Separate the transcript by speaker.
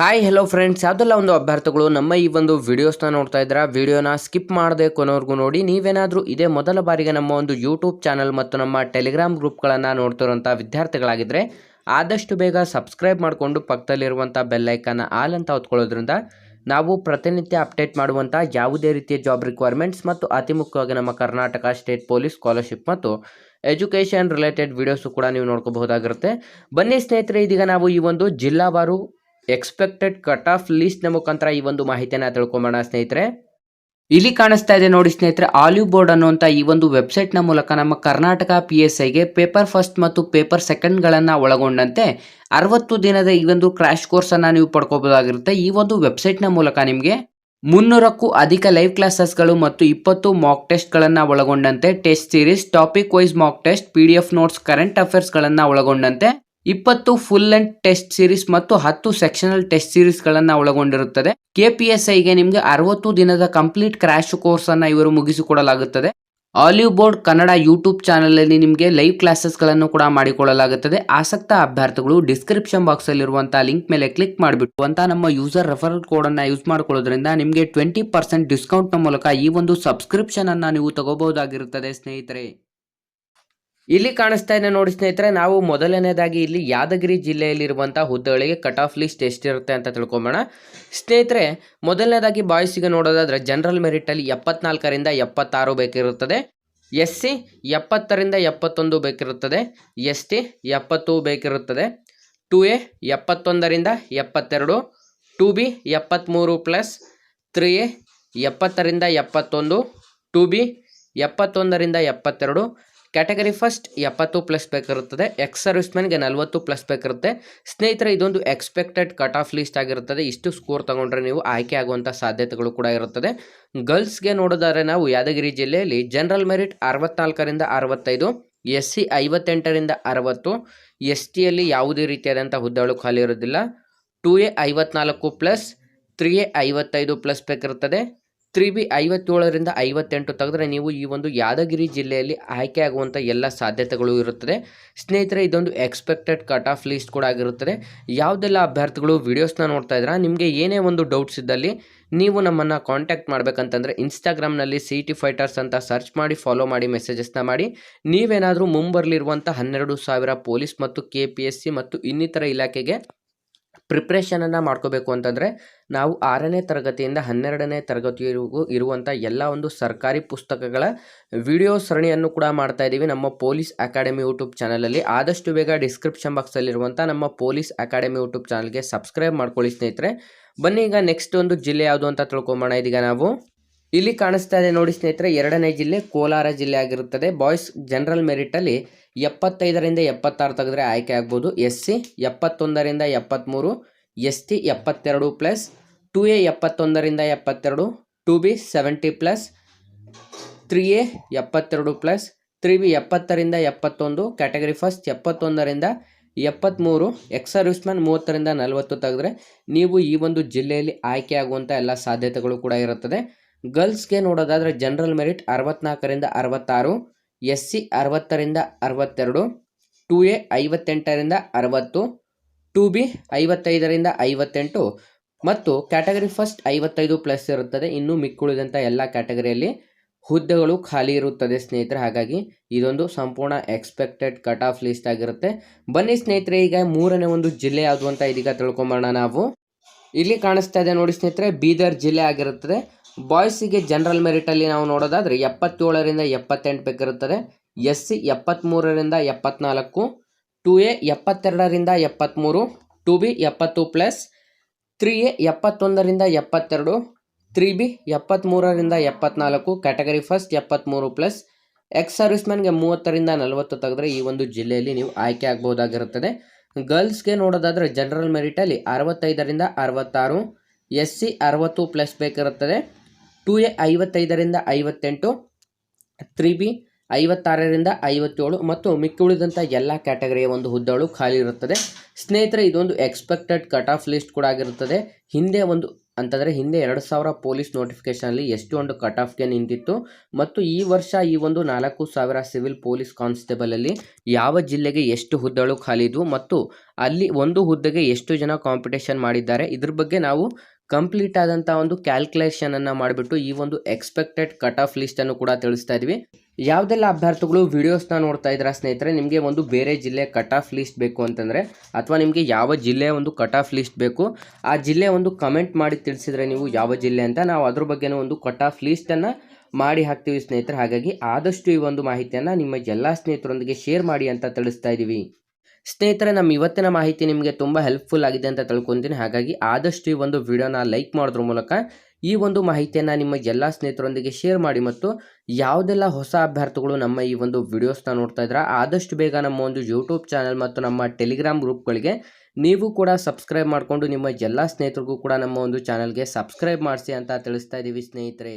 Speaker 1: Hi hello friends, ಯಾವುದೆಲ್ಲ ಒಂದು ಅಭ್ಯರ್ಥಿಗಳು ನಮ್ಮ ಈ ಒಂದು ವಿಡಿಯೋಸ್ನ ನೋಡ್ತಾ ಇದ್ದೀರಾ, ವಿಡಿಯೋನ ಸ್ಕಿಪ್ ಮಾಡದೆ ಕೊನೆವರೆಗೂ ನೋಡಿ. ನೀವೇನಾದರೂ ಇದೇ ಮೊದಲ ಬಾರಿಗೆ ನಮ್ಮ ಒಂದು ಯೂಟ್ಯೂಬ್ ಚಾನಲ್ ಮತ್ತು ನಮ್ಮ ಟೆಲಿಗ್ರಾಮ್ ಗ್ರೂಪ್ಗಳನ್ನು ನೋಡ್ತಿರೋಂಥ ವಿದ್ಯಾರ್ಥಿಗಳಾಗಿದ್ದರೆ ಆದಷ್ಟು ಬೇಗ ಸಬ್ಸ್ಕ್ರೈಬ್ ಮಾಡಿಕೊಂಡು ಪಕ್ಕದಲ್ಲಿರುವಂಥ ಬೆಲ್ಲೈಕನ್ನ ಆಲ್ ಅಂತ ಹೊತ್ಕೊಳ್ಳೋದ್ರಿಂದ ನಾವು ಪ್ರತಿನಿತ್ಯ ಅಪ್ಡೇಟ್ ಮಾಡುವಂಥ ಯಾವುದೇ ರೀತಿಯ ಜಾಬ್ ರಿಕ್ವೈರ್ಮೆಂಟ್ಸ್ ಮತ್ತು ಅತಿ ಮುಖ್ಯವಾಗಿ ನಮ್ಮ ಕರ್ನಾಟಕ ಸ್ಟೇಟ್ ಪೊಲೀಸ್ ಸ್ಕಾಲರ್ಶಿಪ್ ಮತ್ತು ಎಜುಕೇಷನ್ ರಿಲೇಟೆಡ್ ವಿಡಿಯೋಸು ಕೂಡ ನೀವು ನೋಡ್ಕೋಬಹುದಾಗಿರುತ್ತೆ. ಬನ್ನಿ ಸ್ನೇಹಿತರೆ, ಇದೀಗ ನಾವು ಈ ಒಂದು ಜಿಲ್ಲಾವಾರು ಎಕ್ಸ್ಪೆಕ್ಟೆಡ್ ಕಟ್ ಆಫ್ ಲಿಸ್ಟ್ ನ ಮುಖಾಂತರ ಈ ಒಂದು ಮಾಹಿತಿಯನ್ನು ತಿಳ್ಕೊಂಬೋಣ ಸ್ನೇಹಿತರೆ. ಇಲ್ಲಿ ಕಾಣಿಸ್ತಾ ಇದೆ ನೋಡಿ ಸ್ನೇಹಿತರೆ, ಆಲಿವ್ ಬೋರ್ಡ್ ಅನ್ನುವಂಥ ಈ ಒಂದು ವೆಬ್ಸೈಟ್ ನ ಮೂಲಕ ನಮ್ಮ ಕರ್ನಾಟಕ PSIಗೆ ಪೇಪರ್ ಫಸ್ಟ್ ಮತ್ತು ಪೇಪರ್ ಸೆಕೆಂಡ್ ಗಳನ್ನ ಒಳಗೊಂಡಂತೆ 60 ದಿನದ ಈ ಒಂದು ಕ್ರಾಶ್ ಕೋರ್ಸ್ ಅನ್ನ ನೀವು ಪಡ್ಕೋಬಹುದಾಗಿರುತ್ತೆ. ಈ ಒಂದು ವೆಬ್ಸೈಟ್ ನ ಮೂಲಕ ನಿಮಗೆ 300ಕ್ಕೂ ಅಧಿಕ ಲೈವ್ ಕ್ಲಾಸಸ್ಗಳು ಮತ್ತು 20 ಮಾಕ್ ಟೆಸ್ಟ್ ಗಳನ್ನ ಒಳಗೊಂಡಂತೆ test series, topic wise mock test, PDF notes, current affairs ಗಳನ್ನ ಒಳಗೊಂಡಂತೆ 20 ಫುಲ್ ಲೆಂತ್ ಟೆಸ್ಟ್ ಸೀರೀಸ್ ಮತ್ತು 10 ಸೆಕ್ಷನಲ್ ಟೆಸ್ಟ್ ಸೀರೀಸ್ ಗಳನ್ನ ಒಳಗೊಂಡಿರುತ್ತದೆ. KPSIಗೆ ನಿಮಗೆ 60 ದಿನದ ಕಂಪ್ಲೀಟ್ ಕ್ರಾಶ್ ಕೋರ್ಸ್ ಅನ್ನ ಇವರು ಮುಗಿಸಿಕೊಡಲಾಗುತ್ತದೆ. Oliveboard Kannada YouTube channel ಅಲ್ಲಿ ನಿಮಗೆ ಲೈವ್ ಕ್ಲಾಸಸ್ ಗಳನ್ನು ಕೂಡ ಮಾಡಿಕೊಳ್ಳಲಾಗುತ್ತದೆ. ಆಸಕ್ತ ಅಭ್ಯರ್ಥಿಗಳು ಡಿಸ್ಕ್ರಿಪ್ಷನ್ ಬಾಕ್ಸ್ ಅಲ್ಲಿರುವಂತಹ ಲಿಂಕ್ ಮೇಲೆ ಕ್ಲಿಕ್ ಮಾಡಿಬಿಟ್ಟು ಅಂತ ನಮ್ಮ ಯೂಸರ್ ರೆಫರಲ್ ಕೋಡ್ ಅನ್ನ ಯೂಸ್ ಮಾಡ್ಕೊಳ್ಳೋದ್ರಿಂದ ನಿಮಗೆ 20% ಡಿಸ್ಕೌಂಟ್ ನ ಮೂಲಕ ಈ ಒಂದು ಸಬ್ಸ್ಕ್ರಿಪ್ಷನ್ ಅನ್ನ ನೀವು ತಗೋಬಹುದಾಗಿರುತ್ತದೆ ಸ್ನೇಹಿತರೆ. ಇಲ್ಲಿ ಕಾಣಿಸ್ತಾ ಇದೆ ನೋಡಿ ಸ್ನೇಹಿತರೆ, ನಾವು ಮೊದಲನೇದಾಗಿ ಇಲ್ಲಿ ಯಾದಗಿರಿ ಜಿಲ್ಲೆಯಲ್ಲಿರುವಂತಹ ಹುದ್ದೆಗಳಿಗೆ ಕಟ್ ಆಫ್ ಲಿಸ್ಟ್ ಎಷ್ಟಿರುತ್ತೆ ಅಂತ ತಿಳ್ಕೊಂಬೋಣ ಸ್ನೇಹಿತರೆ. ಮೊದಲನೇದಾಗಿ ಬಾಯ್ಸಿಗೆ ನೋಡೋದಾದ್ರೆ ಜನರಲ್ ಮೆರಿಟ್ ಅಲ್ಲಿ 74ರಿಂದ 76 ಬೇಕಿರುತ್ತದೆ. SC 70ರಿಂದ 71 ಬೇಕಿರುತ್ತದೆ. ST 70 ಬೇಕಿರುತ್ತದೆ. 2A 71ರಿಂದ 72, 2B 73 ಪ್ಲಸ್, 3A 70ರಿಂದ 71, 2B 71ರಿಂದ 72, ಕ್ಯಾಟಗರಿ ಫಸ್ಟ್ 70 ಪ್ಲಸ್ ಬೇಕಿರುತ್ತದೆ. ಎಕ್ಸ್ ಸರ್ವಿಸ್ಮೆನ್ಗೆ 40 ಪ್ಲಸ್ ಬೇಕಿರುತ್ತೆ ಸ್ನೇಹಿತರೆ. ಇದೊಂದು ಎಕ್ಸ್ಪೆಕ್ಟೆಡ್ ಕಟ್ ಆಫ್ ಲಿಸ್ಟ್ ಆಗಿರುತ್ತದೆ. ಇಷ್ಟು ಸ್ಕೋರ್ ತಗೊಂಡ್ರೆ ನೀವು ಆಯ್ಕೆ ಆಗುವಂಥ ಸಾಧ್ಯತೆಗಳು ಕೂಡ ಇರುತ್ತದೆ. ಗರ್ಲ್ಸ್ಗೆ ನೋಡೋದಾದ್ರೆ ನಾವು ಯಾದಗಿರಿ ಜಿಲ್ಲೆಯಲ್ಲಿ ಜನರಲ್ ಮೆರಿಟ್ 64ರಿಂದ 65, SC 58ರಿಂದ 60, STಯಲ್ಲಿ ಯಾವುದೇ ರೀತಿಯಾದಂಥ ಹುದ್ದೆಗಳು ಖಾಲಿ ಇರೋದಿಲ್ಲ. 2A 54 plus, 3A 55 plus ಬೇಕಿರುತ್ತದೆ. 3B 57ರಿಂದ 58 ತೆಗೆದ್ರೆ ನೀವು ಈ ಒಂದು ಯಾದಗಿರಿ ಜಿಲ್ಲೆಯಲ್ಲಿ ಆಯ್ಕೆ ಆಗುವಂಥ ಎಲ್ಲ ಸಾಧ್ಯತೆಗಳು ಇರುತ್ತದೆ ಸ್ನೇಹಿತರೆ. ಇದೊಂದು ಎಕ್ಸ್ಪೆಕ್ಟೆಡ್ ಕಟ್ ಆಫ್ ಲಿಸ್ಟ್ ಕೂಡ ಆಗಿರುತ್ತದೆ. ಯಾವುದೆಲ್ಲ ಅಭ್ಯರ್ಥಿಗಳು ವಿಡಿಯೋಸ್ನ ನೋಡ್ತಾ ಇದ್ದೀರಾ, ನಿಮಗೆ ಏನೇ ಒಂದು ಡೌಟ್ಸ್ ಇದ್ದಲ್ಲಿ ನೀವು ನಮ್ಮನ್ನು ಕಾಂಟ್ಯಾಕ್ಟ್ ಮಾಡಬೇಕಂತಂದರೆ ಇನ್ಸ್ಟಾಗ್ರಾಮ್ನಲ್ಲಿ CT ಫೈಟರ್ಸ್ ಅಂತ ಸರ್ಚ್ ಮಾಡಿ ಫಾಲೋ ಮಾಡಿ ಮೆಸೇಜಸ್ನ ಮಾಡಿ. ನೀವೇನಾದರೂ ಮುಂಬರಲಿರುವಂಥ 12,000 ಪೊಲೀಸ್ ಮತ್ತು KPSC ಮತ್ತು ಇನ್ನಿತರ ಇಲಾಖೆಗೆ ಪ್ರಿಪ್ರೇಷನನ್ನು ಮಾಡ್ಕೋಬೇಕು ಅಂತಂದರೆ ನಾವು 6ನೇ ತರಗತಿಯಿಂದ 12ನೇ ತರಗತಿಯವರೆಗೂ ಇರುವಂಥ ಎಲ್ಲ ಒಂದು ಸರ್ಕಾರಿ ಪುಸ್ತಕಗಳ ವಿಡಿಯೋ ಸರಣಿಯನ್ನು ಕೂಡ ಮಾಡ್ತಾ ಇದ್ದೀವಿ ನಮ್ಮ ಪೊಲೀಸ್ ಅಕಾಡೆಮಿ ಯೂಟ್ಯೂಬ್ ಚಾನಲಲ್ಲಿ. ಆದಷ್ಟು ಬೇಗ ಡಿಸ್ಕ್ರಿಪ್ಷನ್ ಬಾಕ್ಸಲ್ಲಿರುವಂಥ ನಮ್ಮ ಪೊಲೀಸ್ ಅಕಾಡೆಮಿ ಯೂಟ್ಯೂಬ್ ಚಾನಲ್ಗೆ ಸಬ್ಸ್ಕ್ರೈಬ್ ಮಾಡ್ಕೊಳ್ಳಿ ಸ್ನೇಹಿತರೆ. ಬನ್ನಿ ಈಗ ನೆಕ್ಸ್ಟ್ ಒಂದು ಜಿಲ್ಲೆ ಯಾವುದು ಅಂತ ತಿಳ್ಕೊಂಬೋಣ. ಇದೀಗ ನಾವು ಇಲ್ಲಿ ಕಾಣಿಸ್ತಾ ಇದೆ ನೋಡಿ ಸ್ನೇಹಿತರೆ, 2ನೇ ಜಿಲ್ಲೆ ಕೋಲಾರ ಜಿಲ್ಲೆ ಆಗಿರುತ್ತದೆ. ಬಾಯ್ಸ್ ಜನರಲ್ ಮೆರಿಟಲ್ಲಿ 75ರಿಂದ 76 ತೆಗೆದ್ರೆ ಆಯ್ಕೆ ಆಗ್ಬೋದು. SC 71ರಿಂದ 73, ST 72 ಪ್ಲಸ್, 2A 71ರಿಂದ 72, 2B 70 plus, 3A 72 plus, 3B 70ರಿಂದ 71, ಕ್ಯಾಟಗರಿ ಫಸ್ಟ್ 71ರಿಂದ 73, ಎಕ್ಸ್ ಸರ್ವಿಸ್ಮ್ಯಾನ್ 30ರಿಂದ 40 ತೆಗೆದ್ರೆ ನೀವು ಈ ಒಂದು ಜಿಲ್ಲೆಯಲ್ಲಿ ಆಯ್ಕೆ ಆಗುವಂಥ ಎಲ್ಲ ಸಾಧ್ಯತೆಗಳು ಕೂಡ ಇರುತ್ತದೆ. ಗರ್ಲ್ಸ್ಗೆ ನೋಡೋದಾದರೆ ಜನರಲ್ ಮೆರಿಟ್ 64ರಿಂದ 66, SC 60ರಿಂದ 62, 2A 58ರಿಂದ 60, 2B 55ರಿಂದ 58 ಮತ್ತು ಕ್ಯಾಟಗರಿ ಫಸ್ಟ್ 55 ಪ್ಲಸ್ ಇರುತ್ತದೆ. ಇನ್ನು ಮಿಕ್ಕುಳಿದಂಥ ಎಲ್ಲ ಕ್ಯಾಟಗರಿಯಲ್ಲಿ ಹುದ್ದೆಗಳು ಖಾಲಿ ಇರುತ್ತದೆ ಸ್ನೇಹಿತರೆ. ಹಾಗಾಗಿ ಇದೊಂದು ಸಂಪೂರ್ಣ ಎಕ್ಸ್ಪೆಕ್ಟೆಡ್ ಕಟ್ ಆಫ್ ಲಿಸ್ಟ್ ಆಗಿರುತ್ತೆ. ಬನ್ನಿ ಸ್ನೇಹಿತರೆ, ಈಗ 3ನೇ ಒಂದು ಜಿಲ್ಲೆ ಯಾವುದು ಅಂತ ಇದೀಗ ತಿಳ್ಕೊಂಬೋಣ ನಾವು. ಇಲ್ಲಿ ಕಾಣಿಸ್ತಾ ಇದೆ ನೋಡಿ ಸ್ನೇಹಿತರೆ, ಬೀದರ್ ಜಿಲ್ಲೆ ಆಗಿರುತ್ತದೆ. ಬಾಯ್ಸಿಗೆ ಜನರಲ್ ಮೆರಿಟಲ್ಲಿ ನಾವು ನೋಡೋದಾದರೆ 77ರಿಂದ 78 ಬೇಕಿರುತ್ತದೆ. SC 73ರಿಂದ 74, 2A 72ರಿಂದ 73, 2B 70 ಪ್ಲಸ್, 3A 71ರಿಂದ 72, 3B 73ರಿಂದ 74, ಕ್ಯಾಟಗರಿ ಫಸ್ಟ್ 73 ಪ್ಲಸ್, ಎಕ್ಸ್ ಸರ್ವಿಸ್ಮ್ಯಾನ್ಗೆ 30ರಿಂದ 40 ತೆಗೆದ್ರೆ ಈ ಒಂದು ಜಿಲ್ಲೆಯಲ್ಲಿ ನೀವು ಆಯ್ಕೆ ಆಗಬಹುದಾಗಿರುತ್ತದೆ. ಗರ್ಲ್ಸ್ಗೆ ನೋಡೋದಾದರೆ ಜನರಲ್ ಮೆರಿಟಲ್ಲಿ 65ರಿಂದ 66, SC 60 ಪ್ಲಸ್ ಬೇಕಿರುತ್ತದೆ. 2A 55ರಿಂದ 58, 3B 56ರಿಂದ 57 ಮತ್ತು ಮಿಕ್ಕಿ ಉಳಿದಂಥ ಎಲ್ಲ ಕ್ಯಾಟಗರಿಯ ಒಂದು ಹುದ್ದೆಗಳು ಖಾಲಿ ಇರುತ್ತದೆ ಸ್ನೇಹಿತರೆ. ಇದೊಂದು ಎಕ್ಸ್ಪೆಕ್ಟೆಡ್ ಕಟ್ ಆಫ್ ಲಿಸ್ಟ್ ಕೂಡ ಆಗಿರುತ್ತದೆ. ಹಿಂದೆ ಒಂದು ಅಂತಂದರೆ ಹಿಂದೆ 2000 ಪೊಲೀಸ್ ನೋಟಿಫಿಕೇಷನಲ್ಲಿ ಎಷ್ಟು ಒಂದು ಕಟ್ ಆಫ್ಗೆ ನಿಂತಿತ್ತು ಮತ್ತು ಈ ವರ್ಷ ಈ ಒಂದು 4000 ಸಿವಿಲ್ ಪೊಲೀಸ್ ಕಾನ್ಸ್ಟೇಬಲಲ್ಲಿ ಯಾವ ಜಿಲ್ಲೆಗೆ ಎಷ್ಟು ಹುದ್ದೆಗಳು ಖಾಲಿ ಇದ್ವು ಮತ್ತು ಅಲ್ಲಿ ಒಂದು ಹುದ್ದೆಗೆ ಎಷ್ಟು ಜನ ಕಾಂಪಿಟೇಷನ್ ಮಾಡಿದ್ದಾರೆ, ಇದ್ರ ಬಗ್ಗೆ ನಾವು ಕಂಪ್ಲೀಟ್ ಆದಂಥ ಒಂದು ಕ್ಯಾಲ್ಕುಲೇಷನನ್ನು ಮಾಡಿಬಿಟ್ಟು ಈ ಒಂದು ಎಕ್ಸ್ಪೆಕ್ಟೆಡ್ ಕಟ್ ಆಫ್ ಲಿಸ್ಟನ್ನು ಕೂಡ ತಿಳಿಸ್ತಾ ಇದ್ವಿ. ಯಾವುದೆಲ್ಲ ಅಭ್ಯರ್ಥಿಗಳು ವಿಡಿಯೋಸ್ನ ನೋಡ್ತಾ ಇದ್ದೀರಾ ಸ್ನೇಹಿತರೆ, ನಿಮಗೆ ಒಂದು ಬೇರೆ ಜಿಲ್ಲೆ ಕಟ್ ಆಫ್ ಲಿಸ್ಟ್ ಬೇಕು ಅಂತಂದರೆ ಅಥವಾ ನಿಮಗೆ ಯಾವ ಜಿಲ್ಲೆಯ ಒಂದು ಕಟ್ ಆಫ್ ಲಿಸ್ಟ್ ಬೇಕು ಆ ಜಿಲ್ಲೆ ಒಂದು ಕಮೆಂಟ್ ಮಾಡಿ ತಿಳಿಸಿದರೆ ನೀವು ಯಾವ ಜಿಲ್ಲೆ ಅಂತ ನಾವು ಅದ್ರ ಬಗ್ಗೆ ಒಂದು ಕಟ್ ಆಫ್ ಲಿಸ್ಟನ್ನು ಮಾಡಿ ಹಾಕ್ತೀವಿ ಸ್ನೇಹಿತರೆ. ಹಾಗಾಗಿ ಆದಷ್ಟು ಈ ಒಂದು ಮಾಹಿತಿಯನ್ನು ನಿಮ್ಮ ಎಲ್ಲ ಸ್ನೇಹಿತರೊಂದಿಗೆ ಶೇರ್ ಮಾಡಿ ಅಂತ ತಿಳಿಸ್ತಾ ಇದ್ದೀವಿ. ಸ್ನೇಹಿತರೆ, ನಮ್ಮ ಇವತ್ತಿನ ಮಾಹಿತಿ ನಿಮಗೆ ತುಂಬ ಹೆಲ್ಪ್ಫುಲ್ ಆಗಿದೆ ಅಂತ ತಿಳ್ಕೊತೀನಿ. ಹಾಗಾಗಿ ಆದಷ್ಟು ಈ ಒಂದು ವಿಡಿಯೋನ ಲೈಕ್ ಮಾಡೋದ್ರ ಮೂಲಕ ಈ ಒಂದು ಮಾಹಿತಿಯನ್ನು ನಿಮ್ಮ ಎಲ್ಲ ಸ್ನೇಹಿತರೊಂದಿಗೆ ಶೇರ್ ಮಾಡಿ ಮತ್ತು ಯಾವುದೆಲ್ಲ ಹೊಸ ಅಭ್ಯರ್ಥಿಗಳು ನಮ್ಮ ಈ ಒಂದು ವಿಡಿಯೋಸ್ನ ನೋಡ್ತಾ ಇದ್ದೀರಾ ಆದಷ್ಟು ಬೇಗ ನಮ್ಮ ಒಂದು ಯೂಟ್ಯೂಬ್ ಚಾನಲ್ ಮತ್ತು ನಮ್ಮ ಟೆಲಿಗ್ರಾಮ್ ಗ್ರೂಪ್ಗಳಿಗೆ ನೀವು ಕೂಡ ಸಬ್ಸ್ಕ್ರೈಬ್ ಮಾಡಿಕೊಂಡು ನಿಮ್ಮ ಎಲ್ಲ ಸ್ನೇಹಿತರಿಗೂ ಕೂಡ ನಮ್ಮ ಒಂದು ಚಾನಲ್ಗೆ ಸಬ್ಸ್ಕ್ರೈಬ್ ಮಾಡಿಸಿ ಅಂತ ತಿಳಿಸ್ತಾ ಇದ್ದೀವಿ ಸ್ನೇಹಿತರೆ.